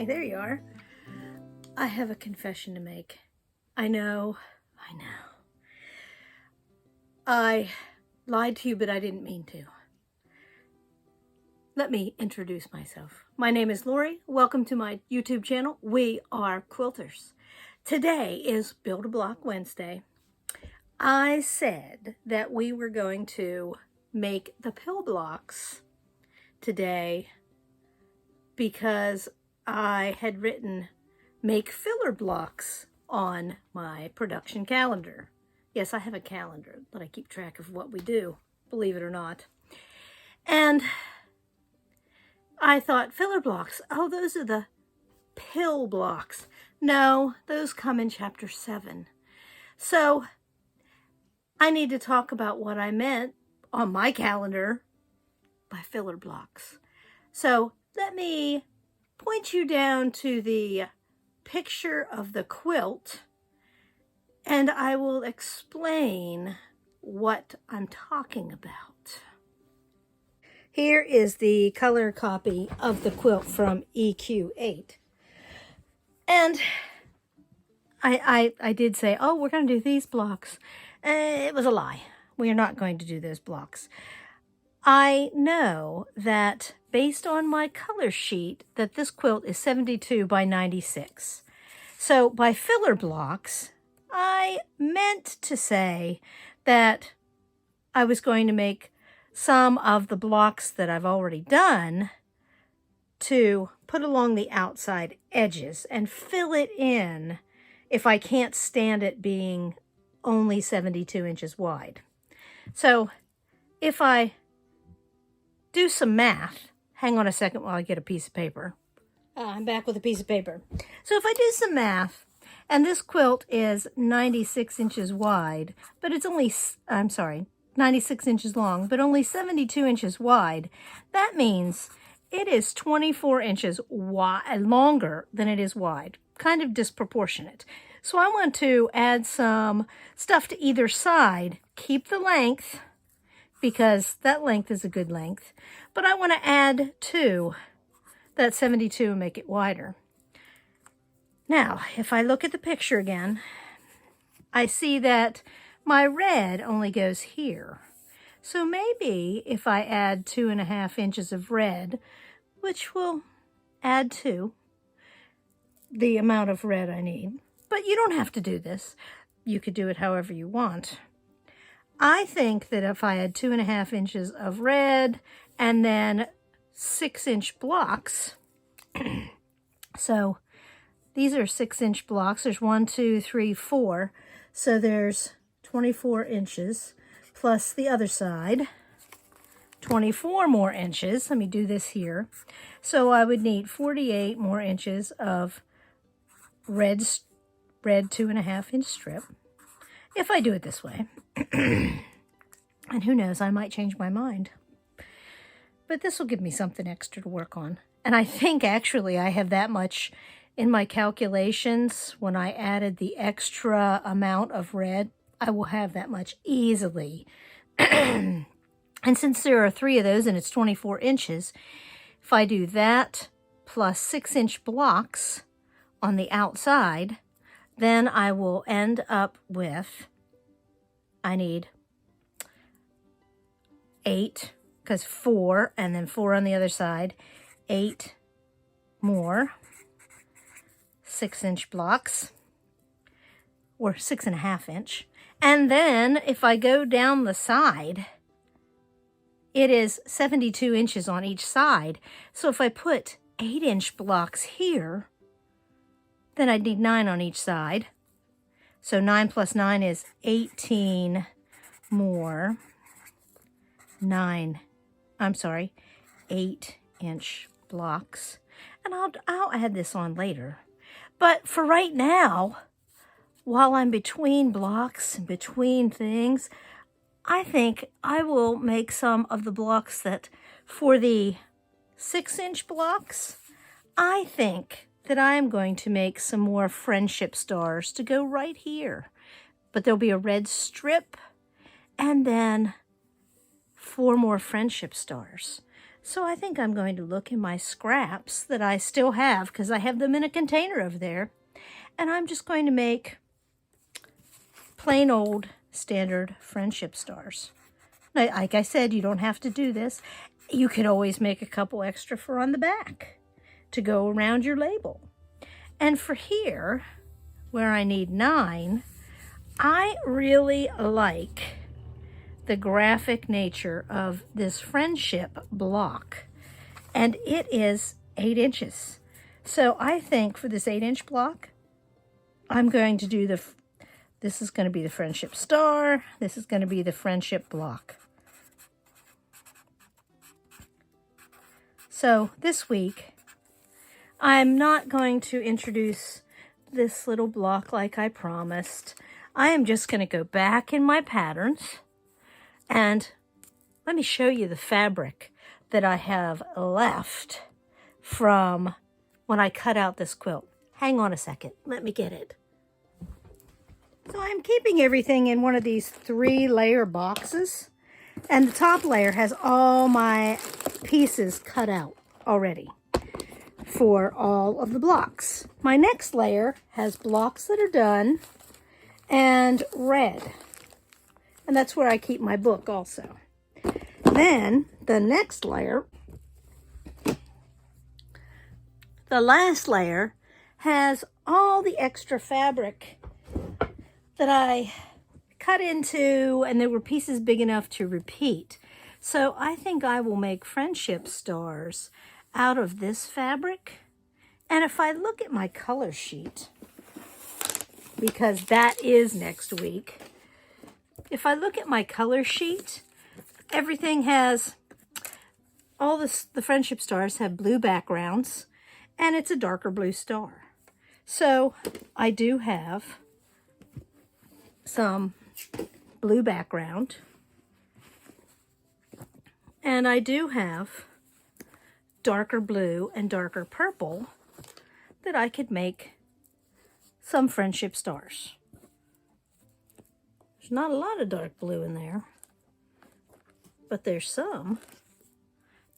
Hi, there you are. I have a confession to make. I know. I lied to you, but I didn't mean to. Let me introduce myself. My name is Lorrie. Welcome to my YouTube channel. We are quilters. Today is Build a Block Wednesday. I said that we were going to make the pill blocks today because I had written make filler blocks on my production calendar. Yes, I have a calendar that I keep track of what we do, believe it or not. And I thought filler blocks, oh, those are the pill blocks. No, those come in chapter 7. So I need to talk about what I meant on my calendar by filler blocks. So let me point you down to the picture of the quilt and I will explain what I'm talking about. Here is the color copy of the quilt from EQ8. And I did say, oh, we're going to do these blocks. It was a lie. We are not going to do those blocks. I know that based on my color sheet that this quilt is 72 by 96. So by filler blocks, I meant to say that I was going to make some of the blocks that I've already done to put along the outside edges and fill it in if I can't stand it being only 72 inches wide. So if I do some math, hang on a second while I get a piece of paper. I'm back with a piece of paper. So if I do some math, and this quilt is 96 inches wide, but it's only, 96 inches long, but only 72 inches wide, that means it is 24 inches longer than it is wide, kind of disproportionate. So I want to add some stuff to either side, keep the length, because that length is a good length, but I want to add to that 72 and make it wider. Now, if I look at the picture again, I see that my red only goes here. So maybe if I add 2.5 inches of red, which will add to the amount of red I need, but you don't have to do this. You could do it however you want. I think that if I had 2.5 inches of red and then 6-inch blocks, so these are 6-inch blocks. There's 1, 2, 3, 4. So there's 24 inches plus the other side, 24 more inches. Let me do this here. So I would need 48 more inches of red 2.5-inch strip if I do it this way. And who knows, I might change my mind. But this will give me something extra to work on. And I think actually I have that much in my calculations. When I added the extra amount of red, I will have that much easily. And since there are 3 of those and it's 24 inches, if I do that plus 6-inch blocks on the outside, then I will end up with, I need 8, because 4, and then 4 on the other side, 8 more 6-inch blocks, or 6.5 inch. And then if I go down the side, it is 72 inches on each side. So if I put 8-inch blocks here, then I'd need 9 on each side. So 9 plus 9 is 18 more 8-inch blocks. And I'll add this on later. But for right now, while I'm between blocks and between things, I think I will make some of the blocks that, for the 6-inch blocks, I think that I am going to make some more friendship stars to go right here. But there'll be a red strip and then 4 more friendship stars. So I think I'm going to look in my scraps that I still have, because I have them in a container over there. And I'm just going to make plain old standard friendship stars. Now, like I said, you don't have to do this. You could always make a couple extra for on the back to go around your label. And for here, where I need 9, I really like the graphic nature of this friendship block. And it is 8 inches. So I think for this 8-inch block, I'm going to do this is going to be the friendship star. This is going to be the friendship block. So this week, I'm not going to introduce this little block like I promised. I am just going to go back in my patterns and let me show you the fabric that I have left from when I cut out this quilt. Hang on a second. Let me get it. So I'm keeping everything in one of these 3-layer boxes. And the top layer has all my pieces cut out already for all of the blocks. My next layer has blocks that are done and red. And that's where I keep my book also. Then the next layer, the last layer, has all the extra fabric that I cut into, and there were pieces big enough to repeat. So I think I will make friendship stars out of this fabric. And if I look at my color sheet, because that is next week, if I look at my color sheet, everything has, all the friendship stars have blue backgrounds, and it's a darker blue star. So I do have some blue background, and I do have darker blue and darker purple that I could make some friendship stars. There's not a lot of dark blue in there, but there's some,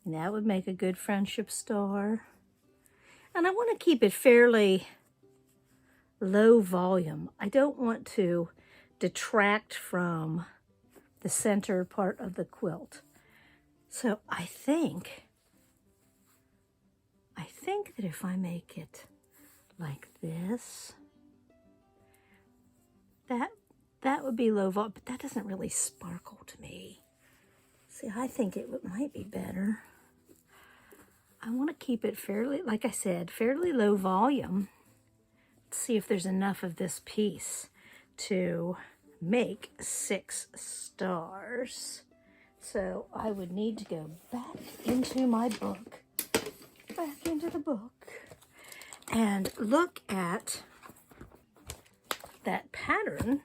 and that would make a good friendship star. And I want to keep it fairly low volume. I don't want to detract from the center part of the quilt. So I think that if I make it like this, that would be low volume, but that doesn't really sparkle to me. See, I think it might be better. I want to keep it fairly, like I said, fairly low volume. Let's see if there's enough of this piece to make 6 stars. So I would need to go back into my book, back into the book, and look at that pattern,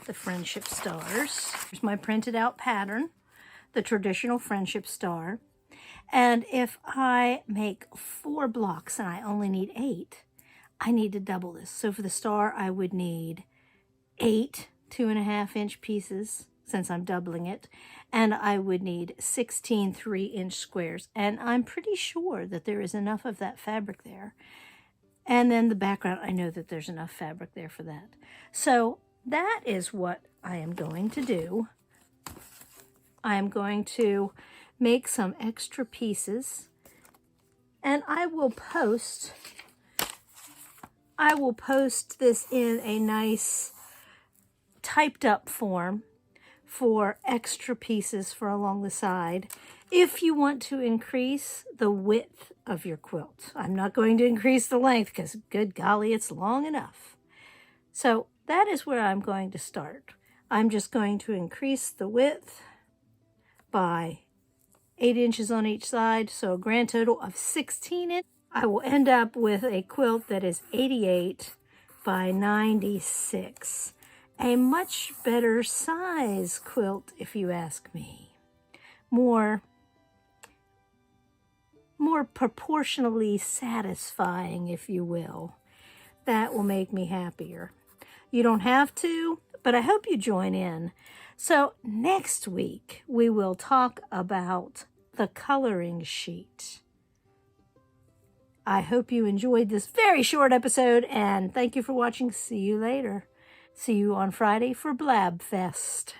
the friendship stars. Here's my printed out pattern, the traditional friendship star. And if I make 4 blocks and I only need 8, I need to double this. So for the star, I would need 8 2.5-inch pieces, since I'm doubling it, and I would need 16 3-inch squares. And I'm pretty sure that there is enough of that fabric there. And then the background, I know that there's enough fabric there for that. So that is what I am going to do. I am going to make some extra pieces, and I will post this in a nice typed up form for extra pieces for along the side if you want to increase the width of your quilt. I'm not going to increase the length because, good golly, it's long enough. So that is where I'm going to start. I'm just going to increase the width by 8 inches on each side, so a grand total of 16 inches. I will end up with a quilt that is 88 by 96. A much better size quilt, if you ask me. More proportionally satisfying, if you will. That will make me happier. You don't have to, but I hope you join in. So next week, we will talk about the coloring sheet. I hope you enjoyed this very short episode, and thank you for watching. See you later. See you on Friday for Blab Fest.